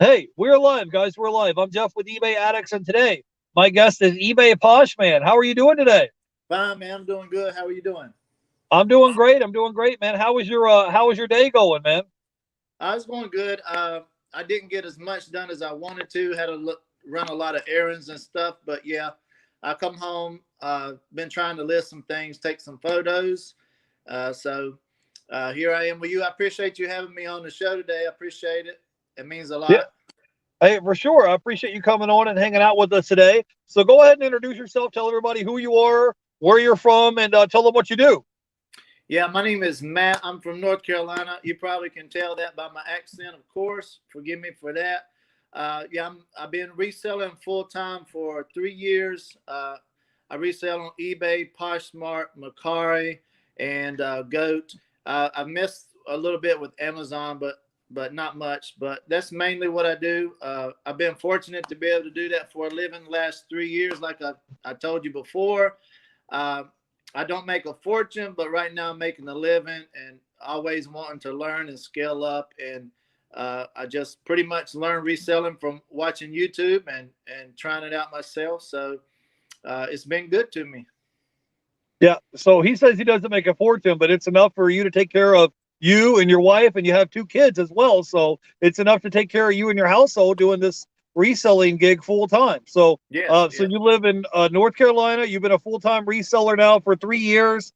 Hey, we're live, guys. We're live. I'm Jeff with eBay Addicts, and today my guest is EbayPoshman. How are you doing today? Fine, man. I'm doing good. How are you doing? I'm doing great. I'm doing great, man. How was your day going, man? I was going good. I didn't get as much done as I wanted to. Had to run a lot of errands and stuff. But yeah, I come home. Been trying to list some things, take some photos. So here I am with you. I appreciate you having me on the show today. I appreciate it. It means a Yeah, lot. hey, for sure. I appreciate you coming on and hanging out with us today. So go ahead and introduce yourself. Tell everybody who you are, where you're from, and tell them what you do. Yeah, my name is Matt. I'm from North Carolina. You probably can tell that by my accent, of course. Forgive me for that. I've been reselling full time for 3 years. I resell on eBay, Poshmark, Macari, and Goat. I missed a little bit with Amazon, but not much. But that's mainly what I do. I've been fortunate to be able to do that for a living the last 3 years, like I told you before. Uh, I don't make a fortune, but right now I'm making a living and always wanting to learn and scale up. And I just pretty much learned reselling from watching YouTube and trying it out myself. So it's been good to me. Yeah. So he says he doesn't make a fortune, but it's enough for you to take care of you and your wife, and you have two kids as well. So it's enough to take care of you and your household doing this reselling gig full time. So, Yes, so yes. you live in North Carolina. You've been a full time reseller now for 3 years.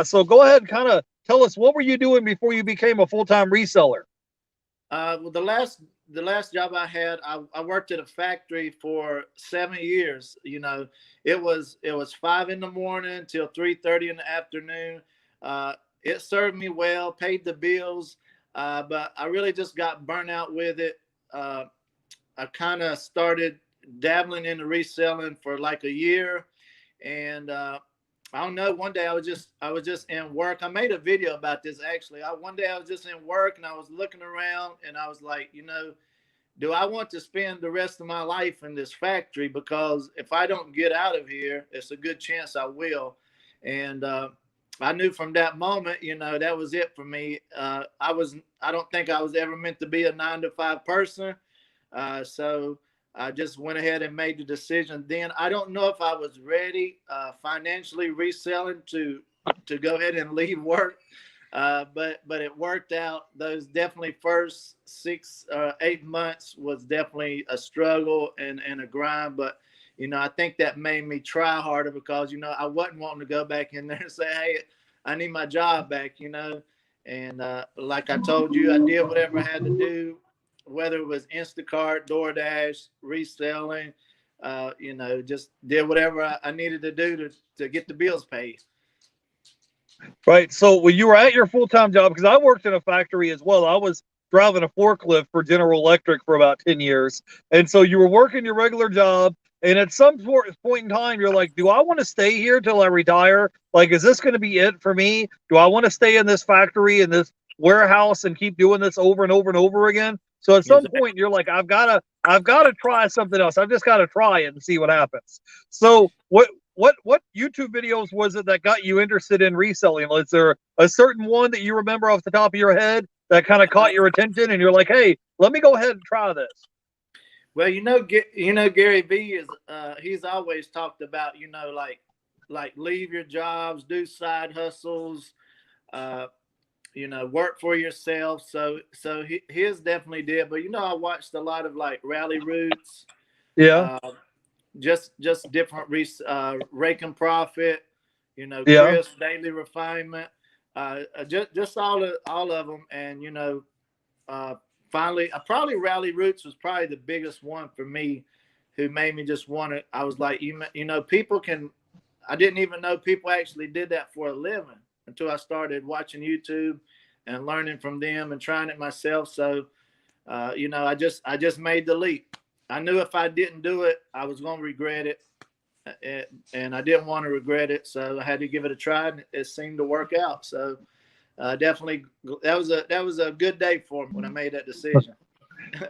So go ahead and kind of tell us what were you doing before you became a full time reseller. Well, the last job I had, I worked at a factory for 7 years. It was 5 in the morning till 3:30 in the afternoon. It served me well, paid the bills, but I really just got burnt out with it. Uh, I kind of started dabbling into reselling for like a year, and I don't know. One day I was just in work. I made a video about this actually. One day I was just in work and I was looking around and I was like, do I want to spend the rest of my life in this factory? Because if I don't get out of here, it's a good chance I will. And I knew from that moment, that was it for me. I don't think I was ever meant to be a 9 to 5 person. So I just went ahead and made the decision. Then I don't know if I was ready financially reselling to go ahead and leave work, but it worked out. Those definitely first 6 8 months was definitely a struggle and a grind. But I think that made me try harder because I wasn't wanting to go back in there and say, hey, I need my job back. And like I told you, I did whatever I had to do, whether it was Instacart, DoorDash, reselling, just did whatever I needed to do to get the bills paid. Right. So when you were at your full time job, because I worked in a factory as well, I was driving a forklift for General Electric for about 10 years. And so you were working your regular job. And at some point in time, you're like, do I want to stay here till I retire? Like, is this going to be it for me? Do I want to stay in this factory, in this warehouse, and keep doing this over and over and over again? So at some Exactly. point, you're like, I've got to try something else. I've just got to try it and see what happens. So what YouTube videos was it that got you interested in reselling? Is there a certain one that you remember off the top of your head that kind of caught your attention, and you're like, hey, let me go ahead and try this? Well, Gary V is he's always talked about like leave your jobs, do side hustles, uh, work for yourself. So his definitely did. But I watched a lot of like Rally Roots, Yeah, uh, just different rake and profit, yeah, Chris Daily Refinement, just all of them, and uh, finally, probably Rally Roots was probably the biggest one for me, who made me just want to. I was like, people can. I didn't even know people actually did that for a living until I started watching YouTube and learning from them and trying it myself. So, I just made the leap. I knew if I didn't do it, I was going to regret it, and I didn't want to regret it. So I had to give it a try, and it seemed to work out. So definitely, that was a good day for me when I made that decision.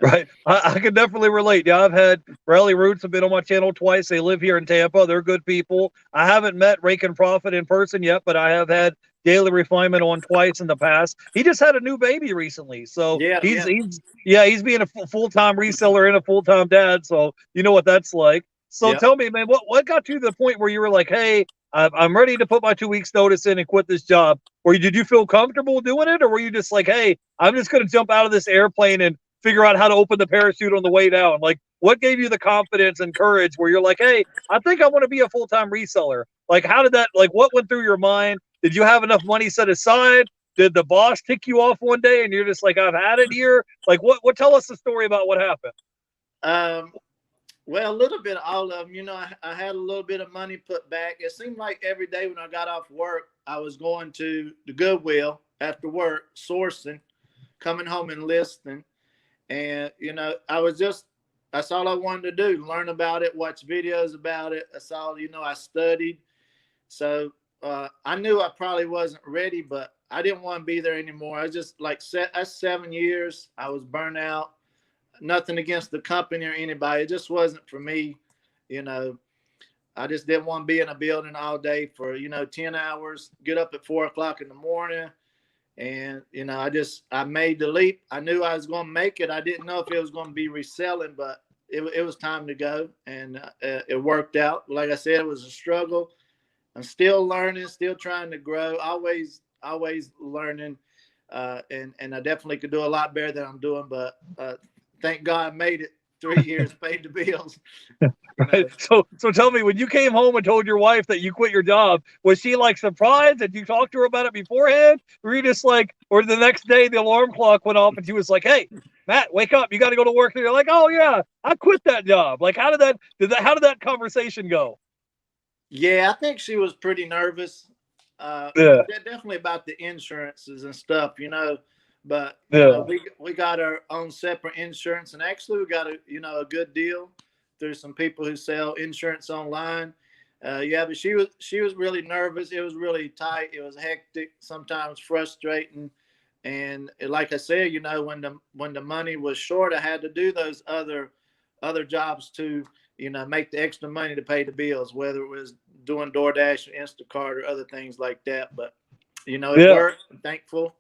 right. I can definitely relate. Yeah, I've had Rally Roots have been on my channel twice. They live here in Tampa. They're good people. I haven't met Rake and Profit in person yet, but I have had daily refinement on twice in the past. He just had a new baby recently, so Yeah, he's yeah, he's yeah, he's being a full-time reseller and a full-time dad. So you know what that's like. So yep. tell me, man, what got you to the point where you were like, hey, I'm ready to put my 2 weeks notice in and quit this job? Or did you feel comfortable doing it, or were you just like, hey, I'm just going to jump out of this airplane and figure out how to open the parachute on the way down? Like, what gave you the confidence and courage where you're like, hey, I think I want to be a full-time reseller? Like, how did that, like, what went through your mind? Did you have enough money set aside? Did the boss tick you off one day and you're just like, I've had it here? Like, what tell us the story about what happened? Um, well, a little bit of all of them. I had a little bit of money put back. It seemed like every day when I got off work, I was going to the Goodwill after work, sourcing, coming home and listing. And, that's all I wanted to do, learn about it, watch videos about it. That's all, I studied. So I knew I probably wasn't ready, but I didn't want to be there anymore. I just that's 7 years. I was burnt out. Nothing against the company or anybody. It just wasn't for me. You know, I just didn't want to be in a building all day for, 10 hours, get up at 4 o'clock in the morning. And, I made the leap. I knew I was going to make it. I didn't know if it was going to be reselling, but it was time to go. And it worked out. Like I said, it was a struggle. I'm still learning, still trying to grow, always learning. And I definitely could do a lot better than I'm doing, but thank God I made it. 3 years, paid the bills. Right. So tell me, when you came home and told your wife that you quit your job, was she like surprised? Did you talk to her about it beforehand? Or you just like, or the next day the alarm clock went off and she was like, "Hey, Matt, wake up! You got to go to work." And you're like, "Oh yeah, I quit that job." Like, how did that conversation go? Yeah, I think she was pretty nervous. Yeah, Definitely about the insurances and stuff. But yeah, we got our own separate insurance, and actually we got a good deal through some people who sell insurance online. Yeah, but she was really nervous. It was really tight. It was hectic, sometimes frustrating, and like I said, when the money was short, I had to do those other jobs to make the extra money to pay the bills, whether it was doing DoorDash or Instacart or other things like that. But it yeah. worked. I'm thankful.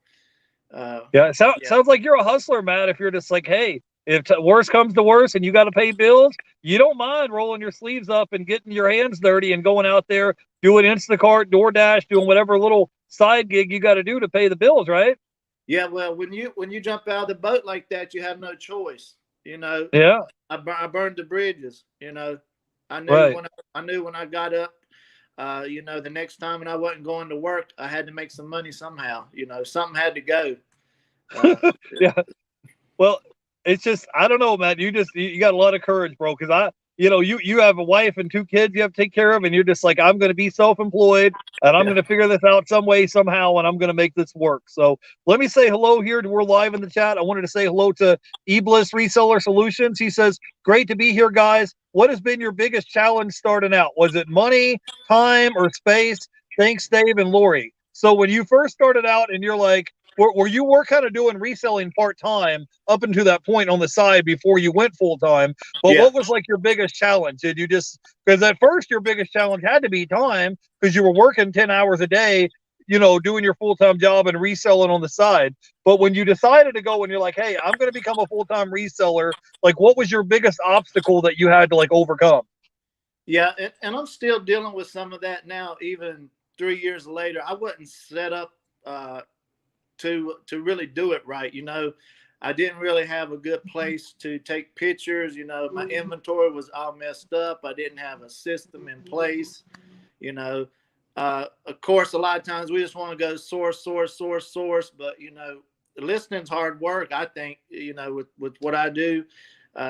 Yeah, Yeah, sounds like you're a hustler, Matt. If you're just like, hey, if worse comes to worse and you got to pay bills, you don't mind rolling your sleeves up and getting your hands dirty and going out there doing Instacart, DoorDash, doing whatever little side gig you got to do to pay the bills, right? yeah. Well, when you jump out of the boat like that, you have no choice. You know, Yeah, I burned the bridges. I knew right. when I got up. The next time when I wasn't going to work, I had to make some money somehow. Something had to go. Uh, Yeah. Well, it's just I don't know, man. You got a lot of courage, bro. Because you have a wife and 2 kids you have to take care of, and you're just like, I'm going to be self-employed, and I'm yeah, going to figure this out some way, somehow, and I'm going to make this work. So let me say hello here. We're live in the chat. I wanted to say hello to eBliss Reseller Solutions. He says, "Great to be here, guys. What has been your biggest challenge starting out? Was it money, time, or space?" Thanks, Dave and Lori. So when you first started out, and you're like, were you were kind of doing reselling part time up until that point on the side before you went full time? But yeah, what was like your biggest challenge? Did you just because at first your biggest challenge had to be time because you were working 10 hours a day, doing your full time job and reselling on the side. But when you decided to go and you're like, hey, I'm going to become a full time reseller, like what was your biggest obstacle that you had to like overcome? yeah. And I'm still dealing with some of that now, even 3 years later. I wasn't set up to really do it right. I didn't really have a good place to take pictures. My inventory was all messed up. I didn't have a system in place. You know, of course, a lot of times we just want to go source, but listening's hard work. I think with what I do,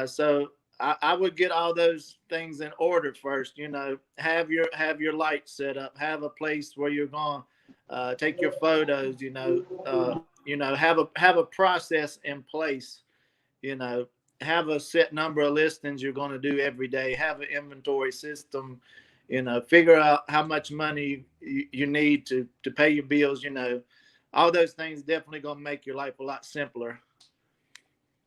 so I would get all those things in order first. Have your lights set up, have a place where you're going. Take your photos, have a process in place, have a set number of listings you're going to do every day, have an inventory system, figure out how much money you need to pay your bills, all those things definitely going to make your life a lot simpler.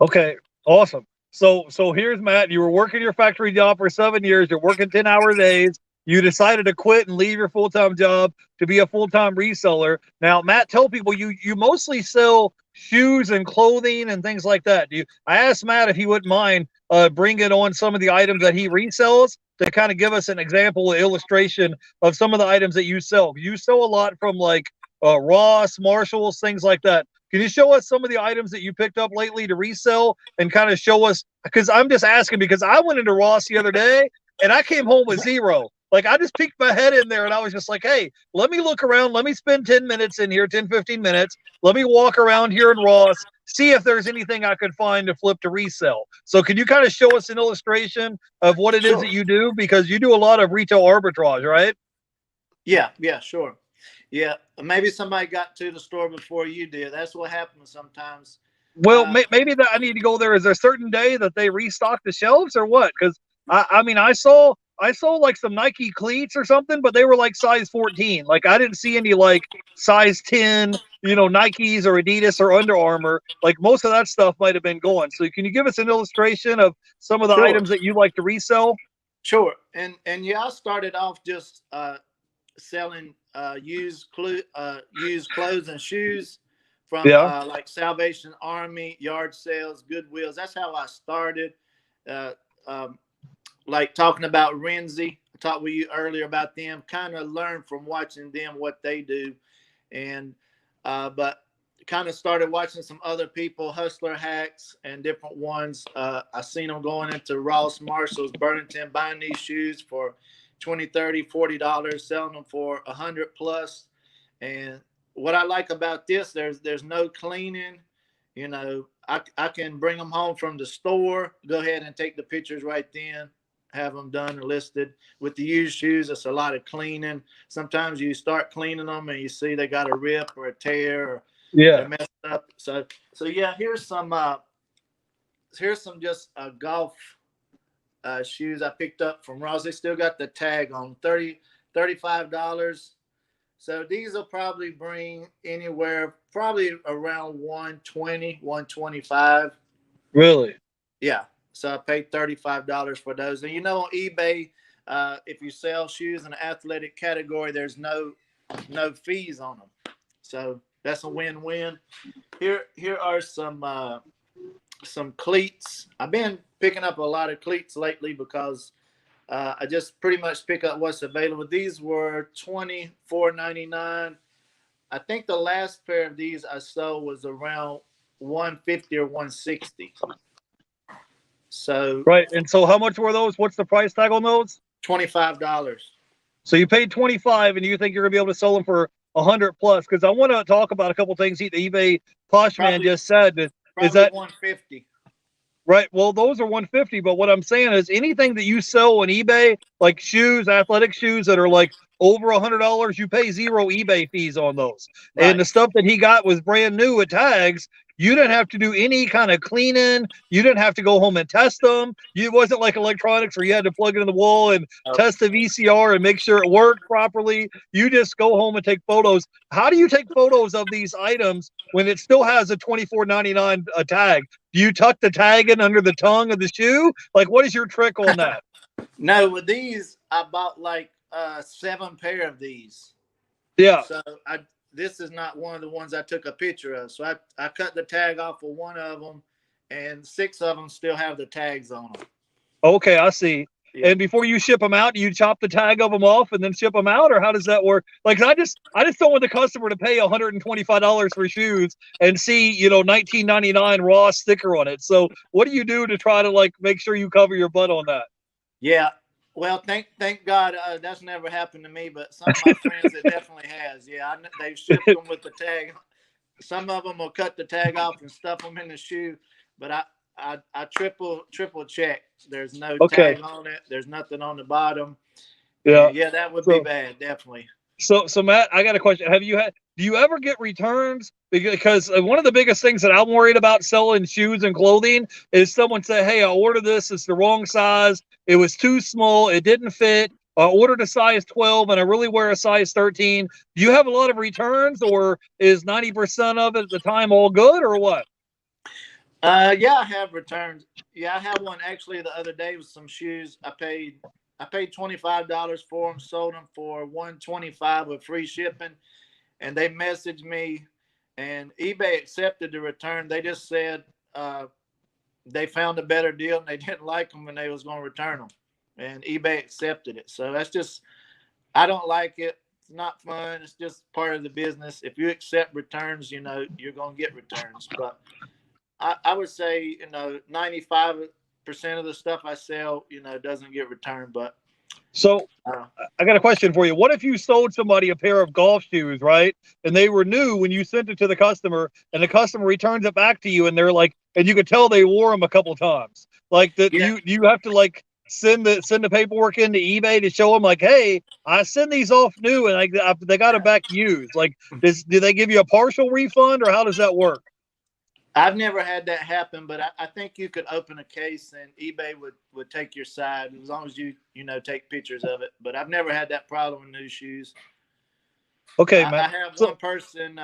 Okay, awesome. So here's Matt. You were working your factory job for 7 years. You're working 10-hour days. you decided to quit and leave your full-time job to be a full-time reseller. Now, Matt, tell people you mostly sell shoes and clothing and things like that. I asked Matt if he wouldn't mind bringing on some of the items that he resells to kind of give us an example, illustration of some of the items that you sell. You sell a lot from like Ross, Marshalls, things like that. Can you show us some of the items that you picked up lately to resell and kind of show us? Because I'm just asking because I went into Ross the other day and I came home with zero. Like I just peeked my head in there and I was just like, hey, let me look around. Let me spend 10 minutes in here, 10, 15 minutes. Let me walk around here in Ross, see if there's anything I could find to flip to resell. So can you kind of show us an illustration of what it is that you do? Because you do a lot of retail arbitrage, right? Yeah, sure. Yeah, maybe somebody got to the store before you did. That's what happens sometimes. Well, maybe that I need to go there. Is there a certain day that they restock the shelves or what? Because I mean, I saw like some Nike cleats or something, but they were like size 14. Like I didn't see any like size 10, Nikes or Adidas or Under Armour. Like most of that stuff might have been going. So can you give us an illustration of some of the items that you like to resell? Sure. And yeah, I started off just selling used clothes and shoes from like Salvation Army, yard sales, Goodwills. That's how I started. Like talking about Renzi, I talked with you earlier about them. Kind of learned from watching them what they do, and but kind of started watching some other people, Hustler Hacks and different ones. I seen them going into Ross, Marshalls, Burlington, buying these shoes for $20, $30, $40, selling them for $100 plus. And what I like about this, there's no cleaning. I can bring them home from the store, go ahead and take the pictures right then, have them done and listed. With the used shoes, it's a lot of cleaning. Sometimes you start cleaning them and you see they got a rip or a tear or they're messed up. So yeah, here's some just golf shoes I picked up from Ross. They still got the tag on, $35. So these will probably bring anywhere, probably around $120, $125. Really? Yeah. So I paid $35 for those. And on eBay, if you sell shoes in the athletic category, there's no fees on them. So that's a win-win. Here are some cleats. I've been picking up a lot of cleats lately because I just pretty much pick up what's available. These were $24.99. I think the last pair of these I sold was around $150 or $160. So right. And so how much were those? What's the price tag on those? $25. So you paid $25 and you think you're gonna be able to sell them for $100 plus? Because I want to talk about a couple things the EbayPoshman just said. Is that $150? Right. Well, those are $150, but what I'm saying is anything that you sell on eBay, like shoes, athletic shoes that are like over $100, you pay zero eBay fees on those. Right. And the stuff that he got was brand new with tags. You didn't have to do any kind of cleaning. You didn't have to go home and test them. It wasn't like electronics where you had to plug it in the wall and test the VCR and make sure it worked properly. You just go home and take photos. How do you take photos of these items when it still has a $24.99 tag? Do you tuck the tag in under the tongue of the shoe? Like, what is your trick on that? No, with these, I bought like 7 pair of these. Yeah. So this is not one of the ones I took a picture of. So I cut the tag off of one of them, and 6 of them still have the tags on them. Okay, I see. Yeah. And before you ship them out, do you chop the tag of them off and then ship them out, or how does that work? Like, I just don't want the customer to pay $125 for shoes and see, $19.99 Ross sticker on it. So what do you do to try to like make sure you cover your butt on that? Yeah. Well, thank God that's never happened to me, but some of my friends it definitely has. Yeah, they've shipped them with the tag. Some of them will cut the tag off and stuff them in the shoe, but I triple check. There's no tag on it. There's nothing on the bottom. Yeah, yeah, that would be bad, definitely. So Matt, I got a question. Do you ever get returns? Because one of the biggest things that I'm worried about selling shoes and clothing is someone say, hey, I ordered this. It's the wrong size. It was too small. It didn't fit. I ordered a size 12 and I really wear a size 13. Do you have a lot of returns, or is 90% of it at the time all good, or what? Yeah, I have returns. Yeah, I have one actually the other day with some shoes. I paid I paid $25 for them, sold them for $125 with free shipping, and they messaged me, and eBay accepted the return. They just said they found a better deal and they didn't like them and they was going to return them, and eBay accepted it. So that's just, I don't like it. It's not fun. It's just part of the business. If you accept returns, you know, you're going to get returns. But I would say, you know, 95% of the stuff I sell, you know, doesn't get returned. But so I got a question for you. What if you sold somebody a pair of golf shoes, right? And they were new when you sent it to the customer, and the customer returns it back to you, and they're like, and you could tell they wore them a couple times. Like that, Yeah. you have to like send the paperwork into eBay to show them like, hey, I send these off new, and they got it back used. Like, do they give you a partial refund, or how does that work? I've never had that happen, but I think you could open a case and eBay would take your side as long as you know, take pictures of it. But I've never had that problem with new shoes. Okay, man. I have one person,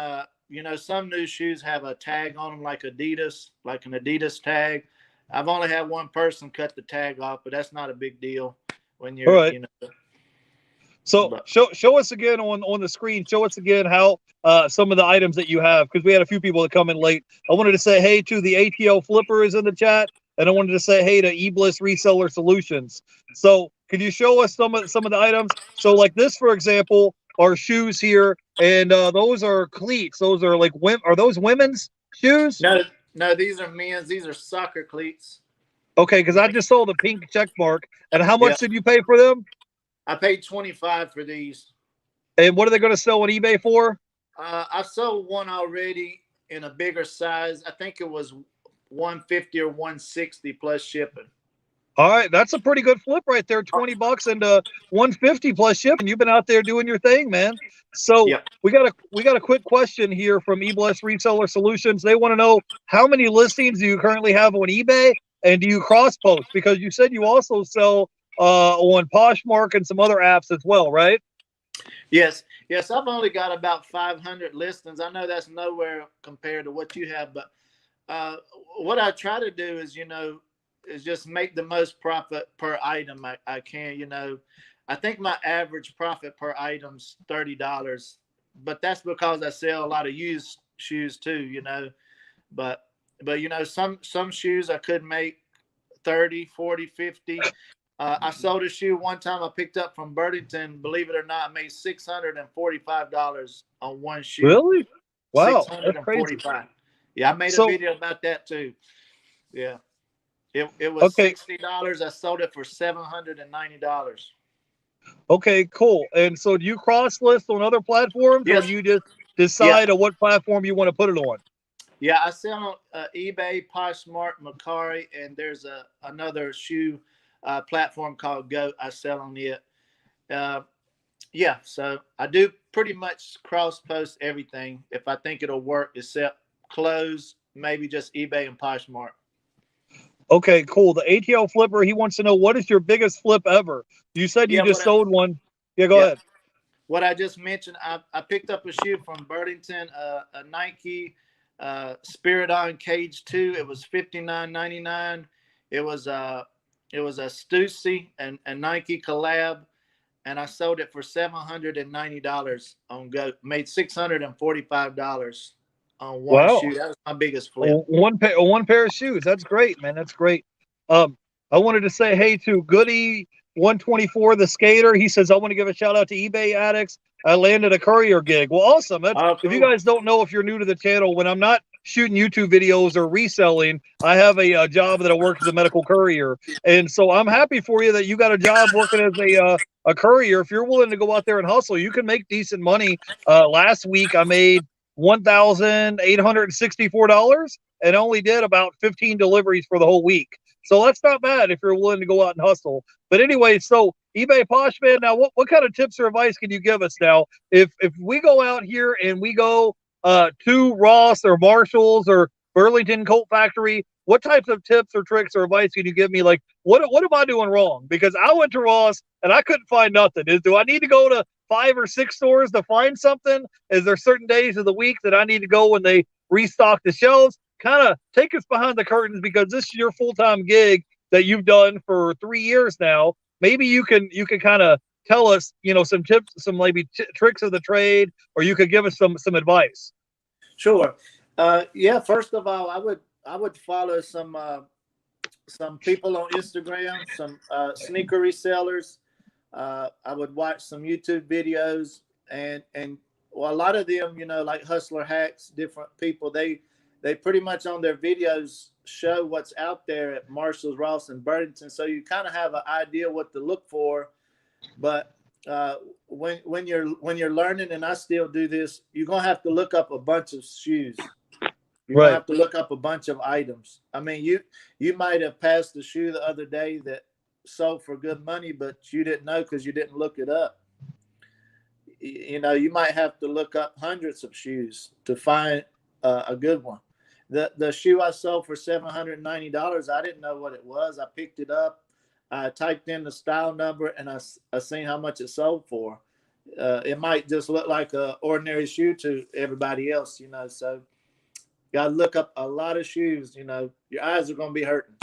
you know, some new shoes have a tag on them like Adidas, like an Adidas tag. I've only had one person cut the tag off, but that's not a big deal when you're, right. you know. So show us again on the screen. Show us again how some of the items that you have, because we had a few people that come in late. I wanted to say hey to the ATL Flipper is in the chat, and I wanted to say hey to eBliss Reseller Solutions. So could you show us some of the items? So like this, for example, are shoes here, and those are cleats. Those are like are those women's shoes? No, these are men's. These are soccer cleats. Okay, because I just saw the pink check mark. And how much did you pay for them? I paid $25 for these. And what are they going to sell on eBay for? I sold one already in a bigger size. I think it was $150 or $160 plus shipping. All right, that's a pretty good flip right there. $20 and $150 plus shipping. You've been out there doing your thing, man. So we got a quick question here from eBliss Reseller Solutions. They want to know, how many listings do you currently have on eBay, and do you cross post? Because you said you also sell on Poshmark and some other apps as well, right? Yes. I've only got about 500 listings. I know that's nowhere compared to what you have, but what I try to do is, you know, is just make the most profit per item I can. You know, I think my average profit per item's $30, but that's because I sell a lot of used shoes too, you know. But you know, some shoes I could make 30, 40, 50. I sold a shoe one time I picked up from Burlington. Believe it or not, I made $645 on one shoe. Really? Wow, that's crazy. Yeah, I made a video about that too. Yeah. It was $60. I sold it for $790. Okay, cool. And so do you cross list on other platforms, or do you just decide on what platform you want to put it on? Yeah, I sell on eBay, Poshmark, Mercari, and there's another shoe platform called Goat. I sell on it. Yeah, so I do pretty much cross post everything if I think it'll work, except clothes, maybe just eBay and Poshmark. Okay, cool. The ATL Flipper, he wants to know, what is your biggest flip ever? You said you just sold one. Yeah, go ahead. What I just mentioned, I picked up a shoe from Burlington, a Nike Spirit On Cage 2. It was $59.99. It was a Stussy and Nike collab, and I sold it for $790 on Go. Made $645 on one shoe. That was my biggest flip. One pair of shoes. That's great, man. That's great. I wanted to say hey to Goody 124, the skater. He says, I want to give a shout out to eBay addicts. I landed a courier gig. Well, awesome. That's, cool. If you guys don't know, if you're new to the channel, when I'm not shooting YouTube videos or reselling, I have a job that I work as a medical courier. And so I'm happy for you that you got a job working as a courier. If you're willing to go out there and hustle, you can make decent money. Last week I made $1,864 and only did about 15 deliveries for the whole week. So that's not bad if you're willing to go out and hustle. But anyway, so EbayPoshman, now what kind of tips or advice can you give us now? If we go out here and we go to Ross or Marshall's or Burlington Colt Factory, what types of tips or tricks or advice can you give me? Like, what am I doing wrong? Because I went to Ross and I couldn't find nothing. Do I need to go to 5 or 6 stores to find something? Is there certain days of the week that I need to go when they restock the shelves? Kind of take us behind the curtains, because this is your full-time gig that you've done for 3 years now. maybe you can kind of tell us, some tips, some maybe tricks of the trade, or you could give us some advice. Sure. Yeah. First of all, I would follow some people on Instagram, some sneaker resellers. I would watch some YouTube videos, and well, a lot of them, like Hustler Hacks, different people. They pretty much on their videos show what's out there at Marshalls, Ross, and Burlington, so you kind of have an idea what to look for. But when you're learning, and I still do this, you're gonna have to look up a bunch of shoes. You're gonna Right. have to look up a bunch of items. I mean, you might have passed a shoe the other day that sold for good money, but you didn't know because you didn't look it up. You might have to look up hundreds of shoes to find a good one. The shoe I sold for $790, I didn't know what it was. I picked it up, I typed in the style number, and I seen how much it sold for. It might just look like a ordinary shoe to everybody else, so got to look up a lot of shoes. Your eyes are going to be hurting.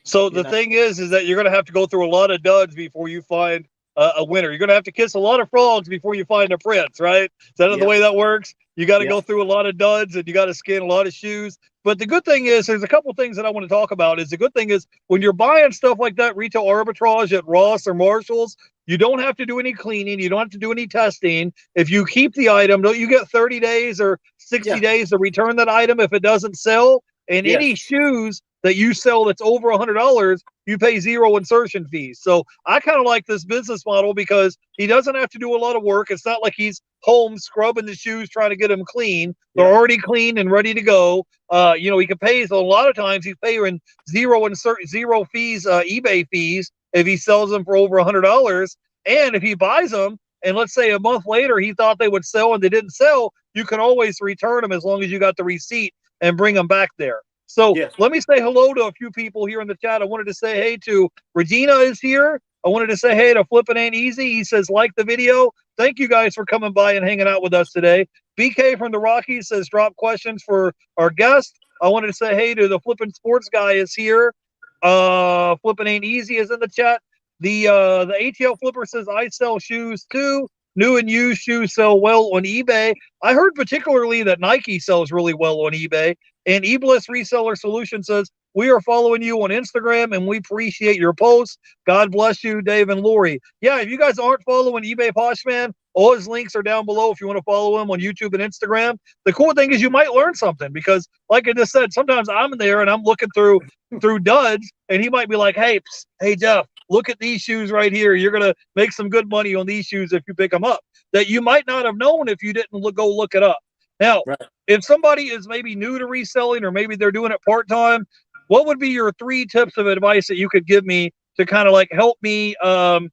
So the thing is that you're going to have to go through a lot of duds before you find a winner. You're going to have to kiss a lot of frogs before you find a prince, right? Is that the way that works? You got to go through a lot of duds, and you got to scan a lot of shoes. But the good thing is, there's a couple things that I want to talk about. The good thing is, when you're buying stuff like that, retail arbitrage at Ross or Marshalls, you don't have to do any cleaning. You don't have to do any testing. If you keep the item, don't you get 30 days or 60 days to return that item if it doesn't sell? And any shoes that you sell that's over $100, you pay zero insertion fees. So I kind of like this business model because he doesn't have to do a lot of work. It's not like he's home scrubbing the shoes trying to get them clean. They're already clean and ready to go. He can pay. So a lot of times he's paying zero fees, eBay fees, if he sells them for over $100. And if he buys them, and let's say a month later he thought they would sell and they didn't sell, you can always return them as long as you got the receipt and bring them back there. So let me say hello to a few people here in the chat. I wanted to say hey to Regina is here. I wanted to say hey to Flippin' Ain't Easy. He says, like the video. Thank you guys for coming by and hanging out with us today. BK from the Rockies says, drop questions for our guest. I wanted to say hey to the Flippin' Sports guy is here. Flippin' Ain't Easy is in the chat. The ATL Flipper says, I sell shoes too. New and used shoes sell well on eBay. I heard particularly that Nike sells really well on eBay. And eBliss Reseller Solution says, we are following you on Instagram and we appreciate your posts. God bless you, Dave and Lori. Yeah, if you guys aren't following ebayPoshman, all his links are down below if you want to follow him on YouTube and Instagram. The cool thing is you might learn something because, like I just said, sometimes I'm there and I'm looking through duds, and he might be like, hey, Jeff, look at these shoes right here. You're going to make some good money on these shoes if you pick them up that you might not have known if you didn't go look it up. Now, if somebody is maybe new to reselling or maybe they're doing it part-time, what would be your 3 tips of advice that you could give me to kind of like help me, kind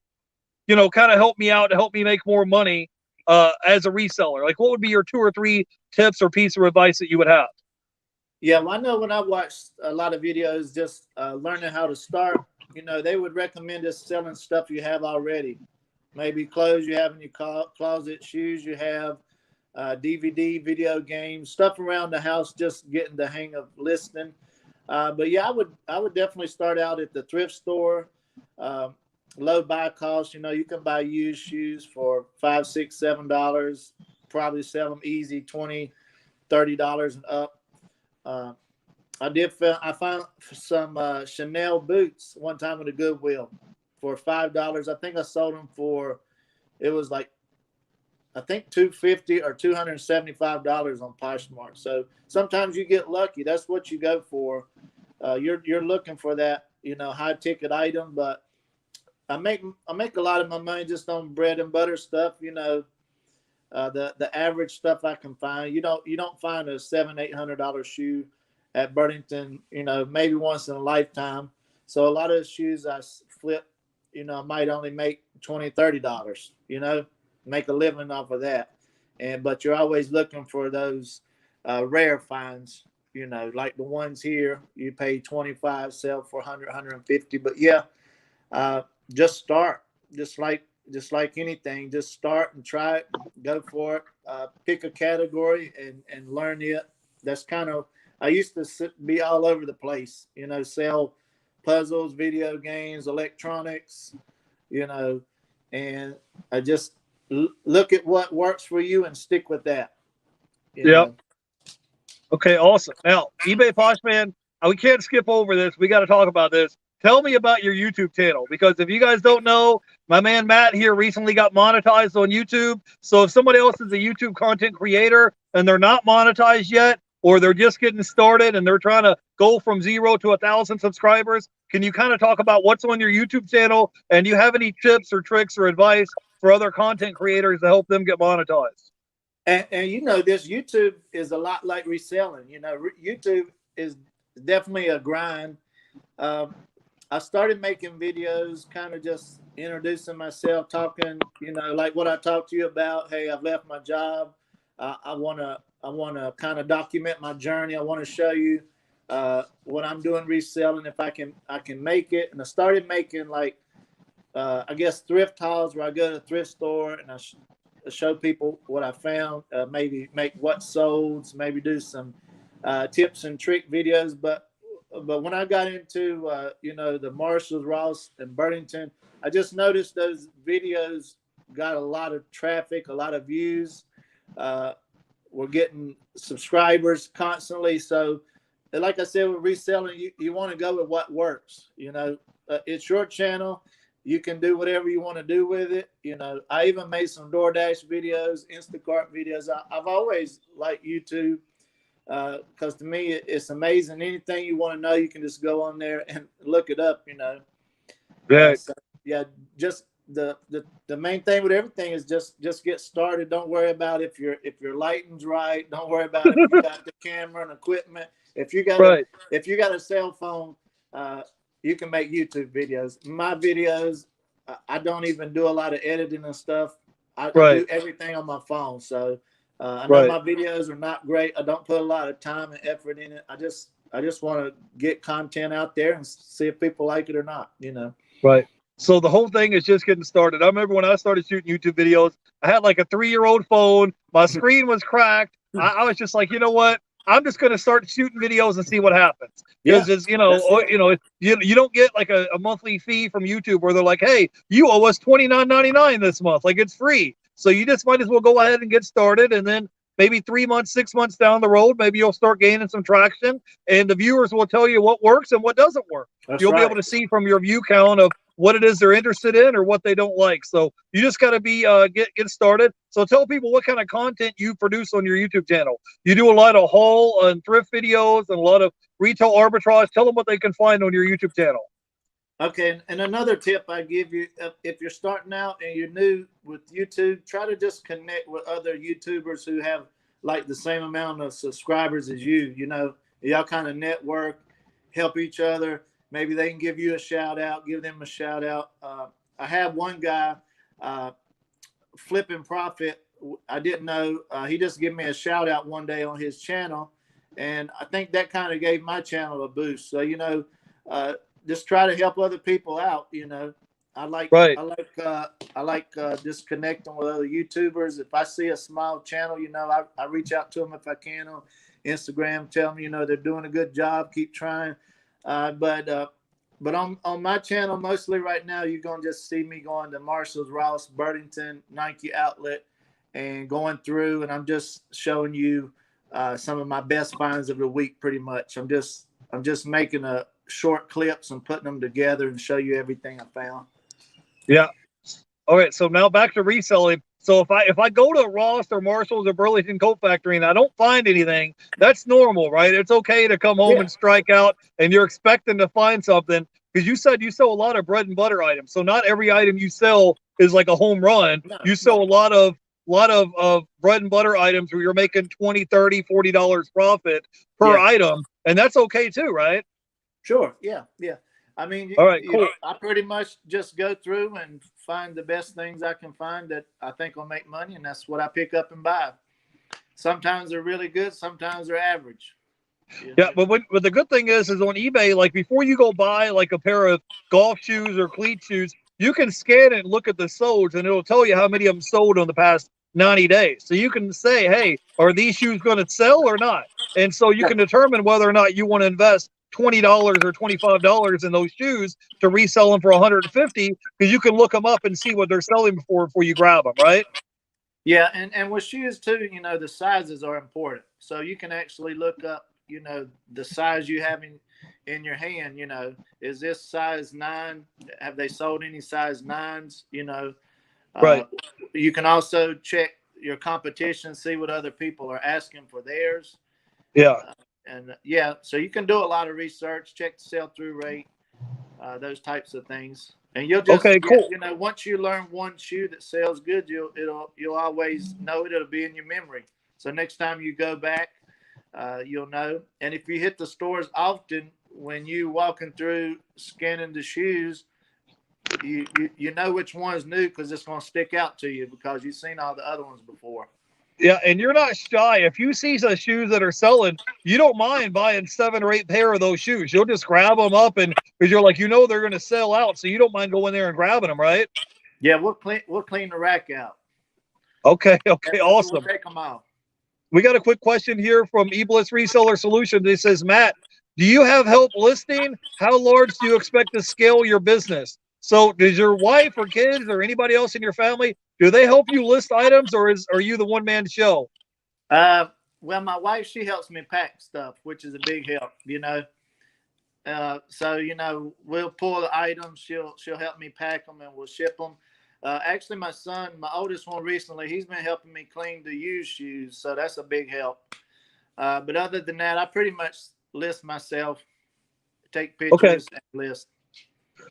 of help me out to help me make more money as a reseller? Like, what would be your 2 or 3 tips or piece of advice that you would have? Yeah, well, I know when I watched a lot of videos, just learning how to start, they would recommend us selling stuff you have already. Maybe clothes you have in your closet, shoes you have, DVD, video games, stuff around the house, just getting the hang of listing. But yeah, I would definitely start out at the thrift store. Low buy cost, you can buy used shoes for $5, $6, $7, probably sell them easy, $20, $30 and up. I found some Chanel boots one time at a Goodwill for $5. I think I sold them for, it was like, I think $250 or $275 on Poshmark. So sometimes you get lucky. That's what you go for. You're looking for that, high ticket item. But I make a lot of my money just on bread and butter stuff. The average stuff I can find. You don't find a $700-800 shoe at Burlington. Maybe once in a lifetime. So a lot of the shoes I flip, I might only make $20-30. Make a living off of that. But you're always looking for those rare finds, like the ones here. You pay $25, sell for $100, $150. But yeah, just start. Just like anything, just start and try it. Go for it. Pick a category and learn it. That's kind of, I used to be all over the place, sell puzzles, video games, electronics, you know, and I just look at what works for you and stick with that. You Yep. know. Okay, awesome. Now, EbayPoshman, we can't skip over this. We got to talk about this. Tell me about your YouTube channel, because if you guys don't know, my man Matt here recently got monetized on YouTube. So if somebody else is a YouTube content creator and they're not monetized yet, or they're just getting started and they're trying to go from 0 to 1,000 subscribers, can you kind of talk about what's on your YouTube channel? And do you have any tips or tricks or advice for other content creators to help them get monetized? And you know, this YouTube is a lot like reselling. You know, YouTube is definitely a grind. I started making videos, kind of just introducing myself, talking, you know, like what I talked to you about. Hey, I've left my job. I wanna kind of document my journey. I want to show you what I'm doing reselling, if I can make it. And I started making like I guess thrift hauls, where I go to a thrift store and I show people what I found, maybe make what sold, maybe do some tips and trick videos. But when I got into you know, the Marshalls, Ross, and Burlington, I just noticed those videos got a lot of traffic, a lot of views. We're getting subscribers constantly. So, like I said, with reselling, you want to go with what works. You know, it's your channel. You can do whatever you want to do with it. You know, I even made some DoorDash videos, Instacart videos. I've always liked YouTube because to me, it's amazing. Anything you want to know, you can just go on there and look it up, you know. Yeah. So, yeah, just the main thing with everything is just get started. Don't worry about if your lighting's right. Don't worry about if you got the camera and equipment. If you got a cell phone, you can make YouTube videos. My videos, I don't even do a lot of editing and stuff. I do everything on my phone. So I know my videos are not great. I don't put a lot of time and effort in it. I just want to get content out there and see if people like it or not, you know. Right. So the whole thing is just getting started. I remember when I started shooting YouTube videos, I had like a 3-year-old phone. My screen was cracked. I was just like, you know what? I'm just going to start shooting videos and see what happens. Because you don't get like a monthly fee from YouTube where they're like, hey, you owe us $29.99 this month. Like, it's free. So you just might as well go ahead and get started. And then maybe 3 months, 6 months down the road, maybe you'll start gaining some traction, and the viewers will tell you what works and what doesn't work. You'll be able to see from your view count of what it is they're interested in or what they don't like. So you just got to be get started. So tell people what kind of content you produce on your YouTube channel. You do a lot of haul and thrift videos and a lot of retail arbitrage. Tell them what they can find on your YouTube channel. Okay, and another tip I give you, if you're starting out and you're new with YouTube, try to just connect with other YouTubers who have like the same amount of subscribers as you. You know, y'all kind of network, help each other. Maybe they can give you a shout out, give them a shout out. I have one guy, Flipping Profit. I didn't know. He just gave me a shout out one day on his channel, and I think that kind of gave my channel a boost. So, you know, just try to help other people out. You know, I like just connecting with other YouTubers. If I see a small channel, you know, I reach out to them if I can on Instagram, tell them, you know, they're doing a good job, keep trying. But on my channel, mostly right now, you're going to just see me going to Marshalls, Ross, Burlington, Nike Outlet, and going through, and I'm just showing you some of my best finds of the week, pretty much. I'm just making a short clips and putting them together and show you everything I found. Yeah. All right. So now back to reselling. So if I go to Ross or Marshalls or Burlington Coat Factory and I don't find anything, that's normal, right? It's okay to come home and strike out, and you're expecting to find something, because you said you sell a lot of bread and butter items. So not every item you sell is like a home run. You sell a lot of bread and butter items where you're making $20, $30, $40 profit per item, and that's okay too, right? Sure. Yeah. I mean, all right, cool. I pretty much just go through and find the best things I can find that I think will make money, and that's what I pick up and buy. Sometimes they're really good, sometimes they're average. Yeah, but the good thing is on eBay, like before you go buy like a pair of golf shoes or cleat shoes, you can scan it and look at the solds, and it'll tell you how many of them sold in the past 90 days. So you can say, hey, are these shoes going to sell or not? And so you can determine whether or not you want to invest $20 or $25 in those shoes to resell them for 150 because you can look them up and see what they're selling before you grab them, right? Yeah, and with shoes too, the sizes are important. So you can actually look up, the size you have in your hand. Is this size 9? Have they sold any size 9s? Right. You can also check your competition, see what other people are asking for theirs. Yeah. So you can do a lot of research, check the sell-through rate, those types of things. And you'll just cool. Once you learn one shoe that sells good, you'll always know it. It'll be in your memory. So next time you go back, you'll know. And if you hit the stores often, when you walking through scanning the shoes, you know which one's new because it's going to stick out to you because you've seen all the other ones before. Yeah, and you're not shy. If you see some shoes that are selling, you don't mind buying 7 or 8 pair of those shoes. You'll just grab them up, and because you're like, they're going to sell out, so you don't mind going there and grabbing them, right? Yeah, we'll clean the rack out. Okay, awesome. We'll take them out. We got a quick question here from eBliss Reseller Solutions. It says, Matt, do you have help listing? How large do you expect to scale your business? So does your wife or kids or anybody else in your family, do they help you list items, or are you the one-man show? Well, my wife, she helps me pack stuff, which is a big help, So, we'll pull the items. She'll help me pack them and we'll ship them. Actually, my son, my oldest one recently, he's been helping me clean the used shoes. So that's a big help. But other than that, I pretty much list myself, take pictures and list.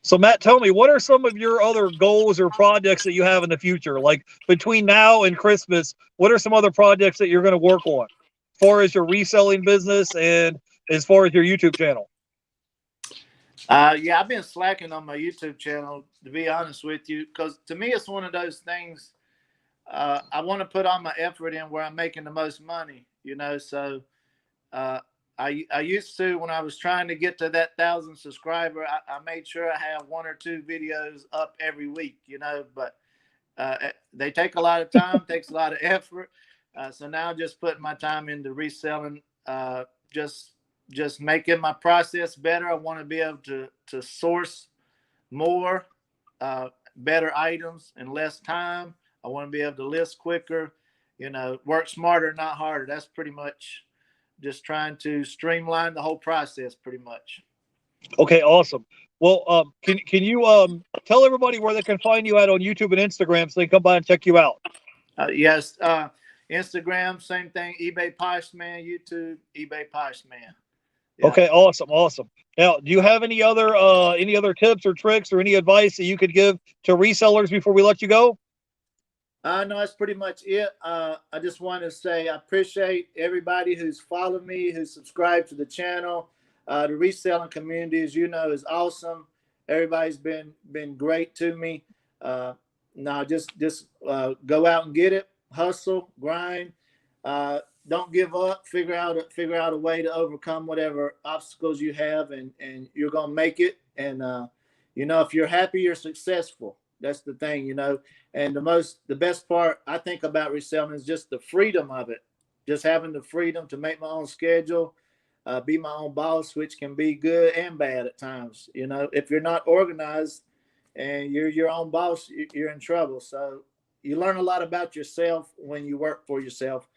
So Matt, tell me, what are some of your other goals or projects that you have in the future? Like between now and Christmas, what are some other projects that you're going to work on as far as your reselling business and as far as your YouTube channel? I've been slacking on my YouTube channel, to be honest with you, because to me, it's one of those things I want to put all my effort in where I'm making the most money, so I used to, when I was trying to get to that 1,000 subscriber, I made sure I have 1 or 2 videos up every week, but they take a lot of time, takes a lot of effort. So now I'm just putting my time into reselling, just making my process better. I want to be able to source more, better items in less time. I want to be able to list quicker, work smarter, not harder. That's pretty much just trying to streamline the whole process pretty much. Okay, awesome. Well, can you tell everybody where they can find you at on YouTube and Instagram so they can come by and check you out? Yes. Instagram, same thing. EbayPoshman. YouTube, EbayPoshman. Yeah. Okay, awesome. Now, do you have any other tips or tricks or any advice that you could give to resellers before we let you go? No, that's pretty much it. I just want to say I appreciate everybody who's followed me, who's subscribed to the channel. The reselling community, as you know, is awesome. Everybody's been great to me. Now, just go out and get it, hustle, grind. Don't give up. Figure out a way to overcome whatever obstacles you have, and you're gonna make it. And if you're happy, you're successful. That's the thing, And the best part I think about reselling is just the freedom of it. Just having the freedom to make my own schedule, be my own boss, which can be good and bad at times. If you're not organized and you're your own boss, you're in trouble. So you learn a lot about yourself when you work for yourself.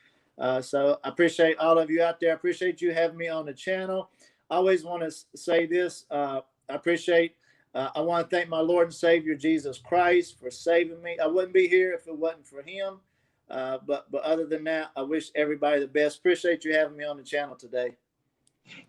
So I appreciate all of you out there. I appreciate you having me on the channel. I always want to say this. I want to thank my Lord and Savior, Jesus Christ, for saving me. I wouldn't be here if it wasn't for him. But other than that, I wish everybody the best. Appreciate you having me on the channel today.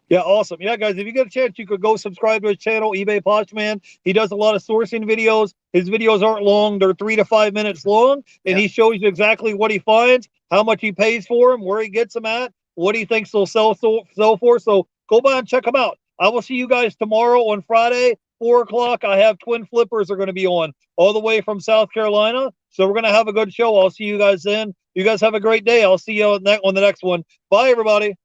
Yeah, awesome. Yeah, guys, if you get a chance, you could go subscribe to his channel, EbayPoshman. He does a lot of sourcing videos. His videos aren't long. They're 3 to 5 minutes long, and he shows you exactly what he finds, how much he pays for them, where he gets them at, what he thinks they'll sell for. So go by and check them out. I will see you guys tomorrow on Friday, 4 o'clock. I have twin flippers are going to be on all the way from South Carolina. So we're going to have a good show. I'll see you guys then. You guys have a great day. I'll see you on the next one. Bye, everybody.